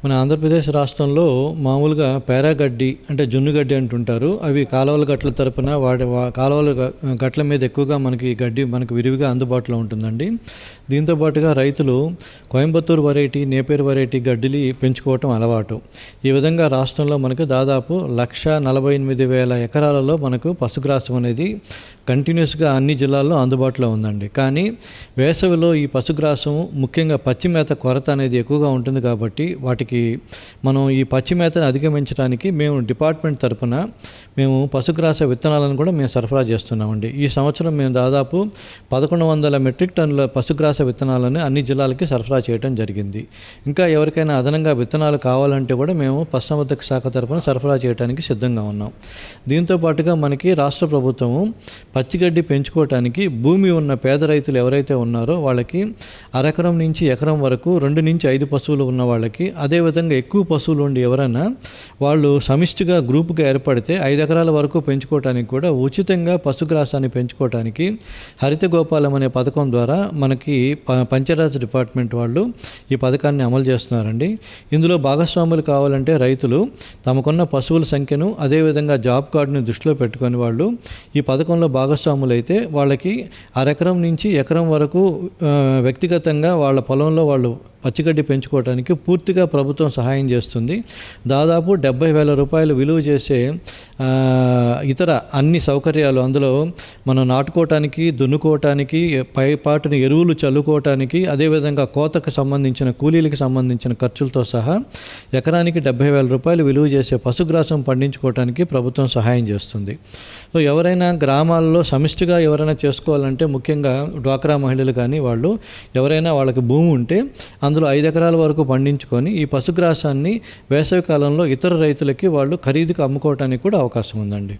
మన ఆంధ్రప్రదేశ్ రాష్ట్రంలో మామూలుగా పేరాగడ్డి అంటే జొన్ను గడ్డి అంటుంటారు. అవి కాలువల గట్ల తరపున కాలువల గట్ల మీద ఎక్కువగా మనకి గడ్డి మనకు విరివిగా అందుబాటులో ఉంటుందండి. దీంతో పాటుగా రైతులు కోయంబత్తూరు వెరైటీ, నేపేరు వెరైటీ గడ్డిని పెంచుకోవటం అలవాటు. ఈ విధంగా రాష్ట్రంలో మనకు దాదాపు 1,48,000 ఎకరాలలో మనకు పశుగ్రాసం అనేది కంటిన్యూస్గా అన్ని జిల్లాల్లో అందుబాటులో ఉందండి. కానీ వేసవిలో ఈ పశుగ్రాసం ముఖ్యంగా పచ్చి మేత కొరత అనేది ఎక్కువగా ఉంటుంది కాబట్టి వాటికి మనం ఈ పచ్చి మేతను అధిగమించడానికి మేము డిపార్ట్మెంట్ తరఫున మేము పశుగ్రాస విత్తనాలను కూడా మేము సరఫరా చేస్తున్నామండి. ఈ సంవత్సరం మేము దాదాపు 1,100 మెట్రిక్ టన్నుల పశుగ్రాస విత్తనాలను అన్ని జిల్లాలకి సరఫరా చేయడం జరిగింది. ఇంకా ఎవరికైనా అదనంగా విత్తనాలు కావాలంటే కూడా మేము పశుసంవర్ధక శాఖ తరఫున సరఫరా చేయడానికి సిద్ధంగా ఉన్నాం. దీంతో పాటుగా మనకి రాష్ట్ర ప్రభుత్వము పచ్చిగడ్డి పెంచుకోవటానికి భూమి ఉన్న పేద రైతులు ఎవరైతే ఉన్నారో వాళ్ళకి అరెకరం నుంచి ఎకరం వరకు 2 నుంచి 5 పశువులు ఉన్న వాళ్ళకి, అదేవిధంగా ఎక్కువ పశువులు ఉండి ఎవరైనా వాళ్ళు సమిష్టిగా గ్రూపుగా ఏర్పడితే 5 ఎకరాల వరకు పెంచుకోవటానికి కూడా ఉచితంగా పశుగ్రాసాన్ని పెంచుకోవటానికి హరిత గోపాలం అనే పథకం ద్వారా మనకి పంచాయతీరాజ్ డిపార్ట్మెంట్ వాళ్ళు ఈ పథకాన్ని అమలు చేస్తున్నారండి. ఇందులో భాగస్వాములు కావాలంటే రైతులు తమకున్న పశువుల సంఖ్యను అదేవిధంగా జాబ్ కార్డుని దృష్టిలో పెట్టుకొని వాళ్ళు ఈ పథకంలో భాగస్వాములైతే వాళ్ళకి అరెకరం నుంచి ఎకరం వరకు వ్యక్తిగతంగా వాళ్ళ పొలంలో వాళ్ళు పచ్చిగడ్డి పెంచుకోవడానికి పూర్తిగా ప్రభుత్వం సహాయం చేస్తుంది. దాదాపు 70,000 రూపాయలు విలువ చేసే ఇతర అన్ని సౌకర్యాలు అందులో మనం నాటుకోవటానికి, దున్నుకోవటానికి, పైపాటుని ఎరువులు చల్లుకోవటానికి, అదేవిధంగా కోతకు సంబంధించిన కూలీలకు సంబంధించిన ఖర్చులతో సహా ఎకరానికి 70,000 రూపాయలు విలువ చేసే పశుగ్రాసం పండించుకోవటానికి ప్రభుత్వం సహాయం చేస్తుంది. సో ఎవరైనా గ్రామాల్లో సమిష్టిగా ఎవరైనా చేసుకోవాలంటే ముఖ్యంగా డ్వాక్రా మహిళలు కానీ వాళ్ళు ఎవరైనా వాళ్ళకి భూమి ఉంటే అందులో 5 ఎకరాల వరకు పండించుకొని ఈ పశుగ్రాసాన్ని వేసవి కాలంలో ఇతర రైతులకి వాళ్ళు ఖరీదుకు అమ్ముకోవడానికి కూడా అవకాశం ఉందండి.